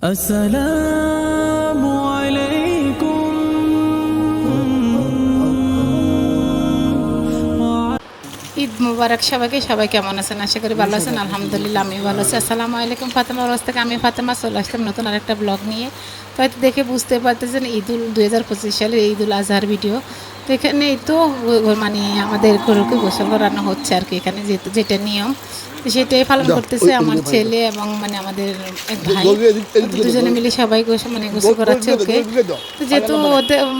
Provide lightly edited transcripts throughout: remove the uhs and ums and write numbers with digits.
আসসালামু আলাইকুম। ঈদ মুবারক সবাইকে। সবাই কেমন আছেন? আশা করি ভালো আছেন। আলহামদুলিল্লাহ আমি ভালো আছি। আসসালামু আলাইকুম। ফাতেমার কাছ থেকে আমি ফাতেমা চলে আসলাম নতুন আরেকটা ব্লগ নিয়ে। তো হয়তো দেখে বুঝতে পারতেছেন 2025 সালের ঈদুল আজহার ভিডিও। তো এখানে এই তো মানে আমাদের গরুকে গোসল করানো হচ্ছে আর কি, এখানে যেহেতু যেটা নিয়ম তো সেটাই পালন করতেছে আমার ছেলে এবং মানে আমাদের এক ভাই। তো দুজনে মিলে সবাই মানে গোসল করাচ্ছে ওকে। তো যেহেতু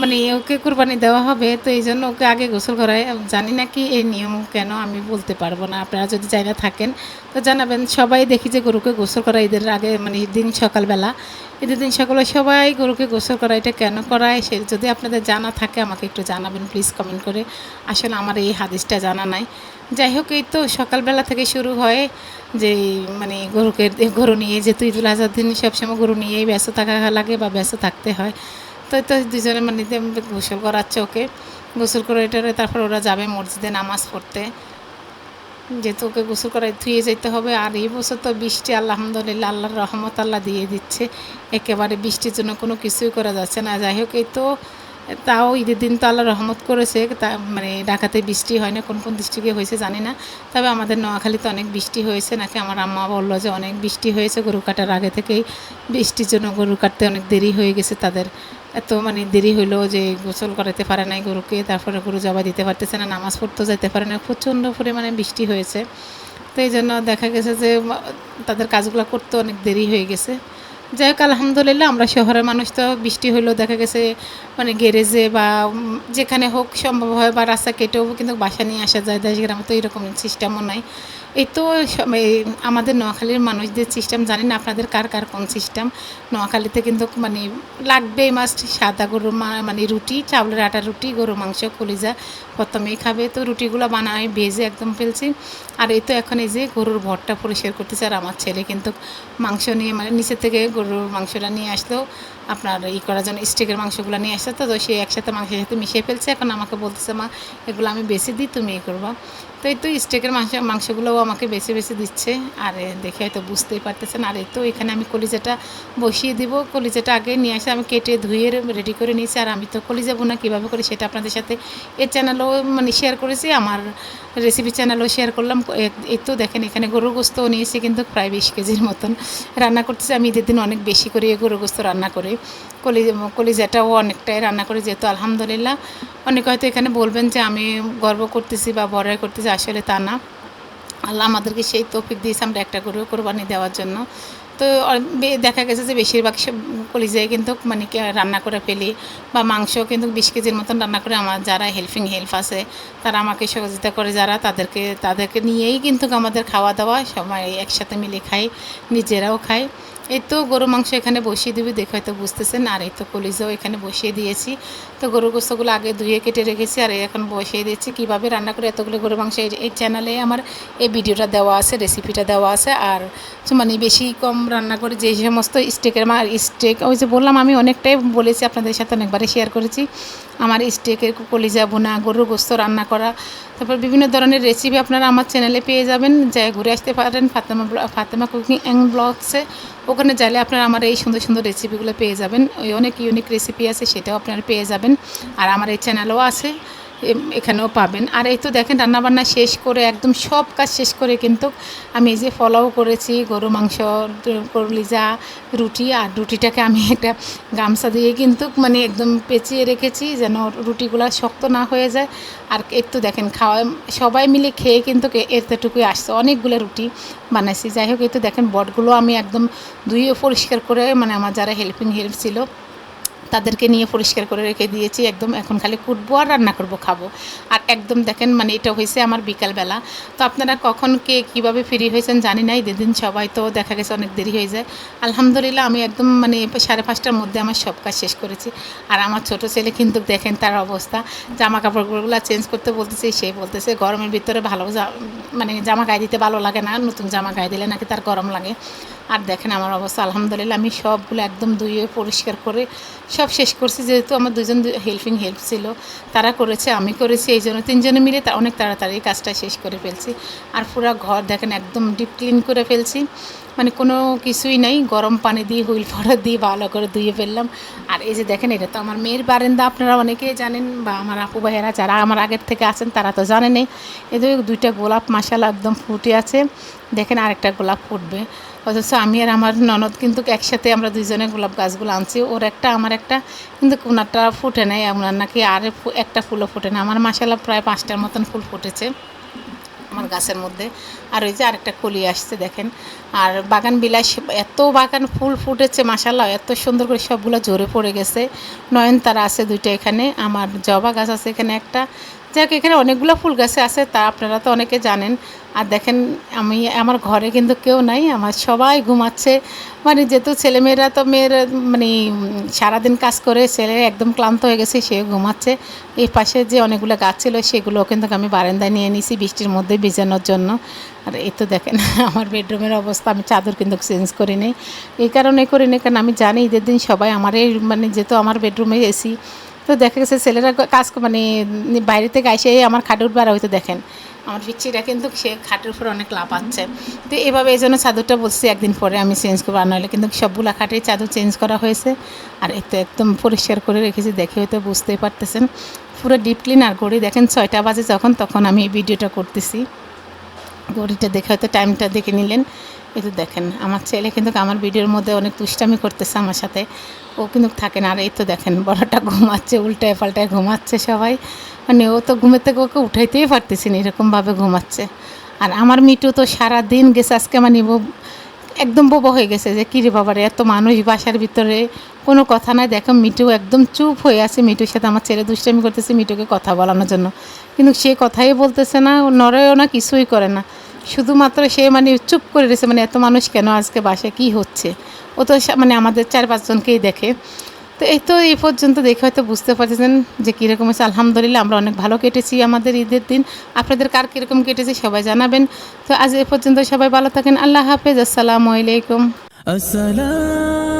মানে ওকে কুরবানি দেওয়া হবে তো এই জন্য ওকে আগে গোসল করায়। জানি না কি এই নিয়ম কেন, আমি বলতে পারবো না। আপনারা যদি জানা থাকেন তো জানাবেন। সবাই দেখি যে গরুকে গোসল করা ঈদের আগে, মানে দিন সকালবেলা, ঈদের দিন সকালে সবাই গরুকে গোসল করা, এটা কেন করায় সে যদি আপনাদের জানা থাকে আমাকে একটু জানাবেন প্লিজ কমেন্ট করে। আসলে আমার এই হাদিসটা জানা নাই। যাই হোক, এই তো সকালবেলা থেকে শুরু হয় যে মানে গরু নিয়ে, যেহেতু ঈদুল আজহার দিন সবসময় গরু নিয়েই ব্যস্ত থাকা লাগে বা ব্যস্ত থাকতে হয়। তো দুজনে মানে গোসল করাচ্ছে ওকে। গোসল করে এটারে তারপর ওরা যাবে মসজিদে নামাজ পড়তে, যেহেতু ওকে গোসল করে ধুয়ে যেতে হবে। আর এই বছর তো বৃষ্টি আলহামদুলিল্লাহ আল্লাহর রহমত আল্লাহ দিয়ে দিচ্ছে, একেবারে বৃষ্টির জন্য কোনো কিছুই করা যাচ্ছে না। যাই হোক, এই তো তাও ঈদের দিন তো আল্লাহ রহমত করেছে, তা মানে ঢাকাতে বৃষ্টি হয় না, কোন কোন ডিস্ট্রিক্টে হয়েছে জানি না, তবে আমাদের নোয়াখালীতে অনেক বৃষ্টি হয়েছে নাকি। আমার আম্মা বললো যে অনেক বৃষ্টি হয়েছে, গরু কাটার আগে থেকেই বৃষ্টির জন্য গরু কাটতে অনেক দেরি হয়ে গেছে তাদের। এত মানে দেরি হইলো যে গোসল করাতে পারে নাই গরুকে, তারপরে গরু জবাই দিতে পারতেছে না, নামাজ পড়তেও যেতে পারে না, প্রচণ্ড পরিমাণে বৃষ্টি হয়েছে। তো এই জন্য দেখা গেছে যে তাদের কাজগুলো করতে অনেক দেরি হয়ে গেছে। যাই হোক, আলহামদুলিল্লাহ আমরা শহরের মানুষ, তো বৃষ্টি হইলেও দেখা গেছে মানে গ্যারেজে বা যেখানে হোক সম্ভব হয়, বা রাস্তা কেটেও কিন্তু বাসা নিয়ে আসা যায়। দেশ গ্রামে তো এরকম সিস্টেমও নাই। এই তো আমাদের নোয়াখালীর মানুষদের সিস্টেম, জানি না আপনাদের কার কার কোন সিস্টেম। নোয়াখালীতে কিন্তু মানে লাগবেই মাস্ট সাদা গরু, মানে রুটি, চাউলের আটার রুটি, গরু মাংস, কলিজা প্রথমেই খাবে। তো রুটিগুলো বানায় ভেজে একদম ফেলছি। আর এই তো এখন এই যে গরুর ভরটা পরিষ্কার করতেছে। আর আমার ছেলে কিন্তু মাংস নিয়ে, মানে নিচে থেকে গরুর মাংসটা নিয়ে আসলেও আপনার করার জন্য স্টেকের মাংসগুলো নিয়ে আসছে। তো সে একসাথে মাংসের সাথে মিশিয়ে ফেলছে। এখন আমাকে বলতেছে, মা এগুলো আমি বেছে দিই, তুমি করবা। তো এই তো স্টেকের মাংসগুলোও আমাকে বেছে বেছে দিচ্ছে। আর দেখে হয়তো বুঝতেই পারতেছেন। আর এই তো এখানে আমি কলিজাটা বসিয়ে দিব। কলিজাটা আগে নিয়ে আসে আমি কেটে ধুয়ে রেডি করে নিয়েছি। আর আমি তো কলিজা বোনা কীভাবে করি সেটা আপনাদের সাথে এর চ্যানেলও মানে শেয়ার করেছি, আমার রেসিপি চ্যানেলও শেয়ার করলাম। এই তো দেখেন এখানে গরুর গোস্তও নিয়েছি কিন্তু প্রায় 20 কেজির মতন রান্না করতেছি। আমি ঈদের দিন অনেক বেশি করে গরুর গোস্ত রান্না করি, কলিজাটাও অনেকটাই রান্না করি, যেহেতু আলহামদুলিল্লাহ। অনেকে হয়তো এখানে বলবেন যে আমি গর্ব করতেছি বা বড়াই করতেছি, আসলে তা না। আল্লাহ আমাদেরকে সেই তৌফিক দিয়েছে আমরা একটা গরু কোরবানি দেওয়ার জন্য। তো দেখা গেছে যে বেশিরভাগ কলিজায় কিন্তু মানে রান্না করে ফেলি, বা মাংস কিন্তু 20 কেজির মতন রান্না করে আমার যারা হেল্প আছে তারা আমাকে সহযোগিতা করে, যারা তাদেরকে নিয়েই কিন্তু আমাদের খাওয়া দাওয়া সবাই একসাথে মিলে খাই, নিজেরাও খাই। এই তো গরু মাংস এখানে বসিয়ে দিবি, দেখে হয়তো বুঝতেছেন। আর এই তো কলিজাও এখানে বসিয়ে দিয়েছি। তো গরু গোস্তগুলো আগে ধুয়ে কেটে রেখেছি, আর এখন বসিয়ে দিয়েছি। কীভাবে রান্না করে এতগুলো গরু মাংস এই চ্যানেলে আমার এই ভিডিওটা দেওয়া আছে, রেসিপিটা দেওয়া আছে। আর মানে বেশি কম রান্না করে যে সমস্ত স্টেক ওই যে বললাম, আমি অনেকটাই বলেছি আপনাদের সাথে, অনেকবারই শেয়ার করেছি আমার স্টেকের কলিজা ভুনা, গরুর গোস্ত রান্না করা, তারপর বিভিন্ন ধরনের রেসিপি আপনারা আমার চ্যানেলে পেয়ে যাবেন। যাই ঘুরে আসতে পারেন ফাতেমা কুকিং অ্যান্ড ব্লগসে, ওখানে যাইলে আপনারা আমার এই সুন্দর সুন্দর রেসিপিগুলো পেয়ে যাবেন। ওই অনেক ইউনিক রেসিপি আছে, সেটাও আপনারা পেয়ে যাবেন। আর আমার এই চ্যানেলও আছে, এখানেও পাবেন। আর এই তো দেখেন রান্নাবান্না শেষ করে একদম সব কাজ শেষ করে কিন্তু আমি এই যে ফলাও করেছি, গরু মাংস, কলিজা, রুটি। আর রুটিটাকে আমি একটা গামছা দিয়ে কিন্তু মানে একদম পেঁচিয়ে রেখেছি যেন রুটিগুলো শক্ত না হয়ে যায়। আর একটু দেখেন খাওয়া সবাই মিলে খেয়ে কিন্তু এতটুকুই আসছে, অনেকগুলো রুটি বানাইছি। যাই হোক, এই তো দেখেন বটগুলো আমি একদম ধুয়ে পরিষ্কার করে, মানে আমার যারা হেল্প ছিল তাদেরকে নিয়ে পরিষ্কার করে রেখে দিয়েছি একদম। এখন খালি কুটবো আর রান্না করব, খাবো। আর একদম দেখেন মানে এটা হয়েছে আমার বিকালবেলা। তো আপনারা কখন কে কীভাবে ফ্রি হয়েছেন জানি না, ঈদের দিন সবাই তো দেখা গেছে অনেক দেরি হয়ে যায়। আলহামদুলিল্লাহ আমি একদম মানে 5:30টার মধ্যে আমার সব কাজ শেষ করেছি। আর আমার ছোট ছেলে কিন্তু দেখেন তার অবস্থা, জামা কাপড়গুলো চেঞ্জ করতে বলতেছে, সে বলতেছে গরমের ভিতরে ভালো মানে জামা গায়ে দিতে ভালো লাগে না, নতুন জামা গায়ে দিলে নাকি তার গরম লাগে। আর দেখেন আমার অবস্থা আলহামদুলিল্লাহ আমি সবগুলো একদম ধুয়ে পরিষ্কার করে সব শেষ করছি, যেহেতু আমার দুজন হেল্প ছিল, তারা করেছে আমি করেছি, এই জন্য তিনজনে মিলে অনেক তাড়াতাড়ি কাজটা শেষ করে ফেলছি। আর পুরো ঘর দেখেন একদম ডিপ ক্লিন করে ফেলছি, মানে কোনো কিছুই নাই, গরম পানি দিয়ে হুইল পাউডার দিয়ে ভালো করে ধুয়ে ফেললাম। আর এই যে দেখেন এটা তো আমার মেয়ের বারান্দা, আপনারা অনেকেই জানেন বা আমার আপু ভাইয়েরা যারা আমার আগের থেকে আছেন তারা তো জানেনই। এদের দুইটা গোলাপ মাশাআল্লাহ একদম ফুটে আছে, দেখেন আরেকটা গোলাপ ফুটবে। অথচ আমি আর আমার ননদ কিন্তু একসাথে আমরা দুইজনে গোলাপ গাছগুলো আনছি, ওর একটা আমার একটা, কিন্তু কোনারটা ফুটে নেয়, ওনার নাকি আর একটা ফুলও ফুটে না। আমার মাশাআল্লাহ প্রায় 5টার মতন ফুল ফুটেছে আমার গাছের মধ্যে। আর ওই যে আরেকটা কলি আসছে দেখেন। আর বাগান বিলাস এত বাগান ফুল ফুটেছে মাশাআল্লাহ, এত সুন্দর করে সবগুলো ঝরে পড়ে গেছে। নয়নতারা আছে দুইটা এখানে, আমার জবা গাছ আছে এখানে একটা, যাক এখানে অনেকগুলো ফুল গাছে আছে, তা আপনারা তো অনেকে জানেন। আর দেখেন আমি আমার ঘরে কিন্তু কেউ নাই, আমার সবাই ঘুমাচ্ছে, মানে যেহেতু ছেলেমেয়েরা তো মানে সারাদিন কাজ করে ছেলে একদম ক্লান্ত হয়ে গেছে, সে ঘুমাচ্ছে। এই পাশে যে অনেকগুলো গাছ ছিল সেগুলো কিন্তু আমি বারান্দায় নিয়ে নিয়েছি বৃষ্টির মধ্যে ভিজানোর জন্য। আর এই তো দেখেন আমার বেডরুমের অবস্থা, আমি চাদর কিন্তু চেঞ্জ করিনি, এই কারণে করিনি কারণ আমি জানি ঈদের দিন সবাই আমার এই মানে যেহেতু আমার বেডরুমে এসি, তো দেখা গেছে ছেলেরা কাজ মানে বাইরে থেকে এসে আমার খাটে উঠবার হয়তো দেখেন আমার পিচ্ছিটা কিন্তু সে খাটের উপর অনেক লাভ পাচ্ছে। তো এভাবে এই জন্য চাদরটা বলছি একদিন পরে আমি চেঞ্জ করবো, আর নইলে কিন্তু সবগুলো খাটেই চাদর চেঞ্জ করা হয়েছে। আর এতে একদম পরিষ্কার করে রেখেছি, দেখে হয়তো বুঝতেই পারতেছেন পুরো ডিপ ক্লিন। আর ঘড়ি দেখেন 6টা বাজে তখন আমি এই ভিডিওটা করতেছি, ঘড়িটা দেখে হয়তো টাইমটা দেখে নিলেন। এই তো দেখেন আমার ছেলে কিন্তু আমার ভিডিওর মধ্যে অনেক দুষ্টামি করতেছে আমার সাথে, ও কিন্তু থাকে না। আর এই তো দেখেন বড়টা ঘুমাচ্ছে, উল্টায় পাল্টায় ঘুমাচ্ছে সবাই, মানে ও তো ঘুমের থেকে ওকে উঠাইতেই পারতেছি না, এরকমভাবে ঘুমাচ্ছে। আর আমার মিটু তো সারাদিন গেছে আজকে, মানে একদম বোবা হয়ে গেছে যে কী রে বাবারে এত মানুষ বাসার ভিতরে কোনো কথা নাই। দেখো মিটু একদম চুপ হয়ে আছে, মিটুর সাথে আমার ছেলে দুষ্টামি করতেছে মিটুকে কথা বলানোর জন্য, কিন্তু সে কথাই বলতেছে না, নড়েও না, কিছুই করে না, শুধুমাত্র সে মানে চুপ করে রয়েছে, মানে এত মানুষ কেন আজকে বাসায় কী হচ্ছে। ও তো মানে আমাদের 4-5 জনকেই দেখে। তো এই তো এই পর্যন্ত দেখে হয়তো বুঝতে পারছেন যে কীরকম হচ্ছে। আলহামদুলিল্লাহ আমরা অনেক ভালো কেটেছি আমাদের ঈদের দিন, আপনাদের কার কীরকম কেটেছে সবাই জানাবেন। তো আজ এ পর্যন্ত সবাই ভালো থাকেন, আল্লাহ হাফেজ, আসসালামু আলাইকুম। السلام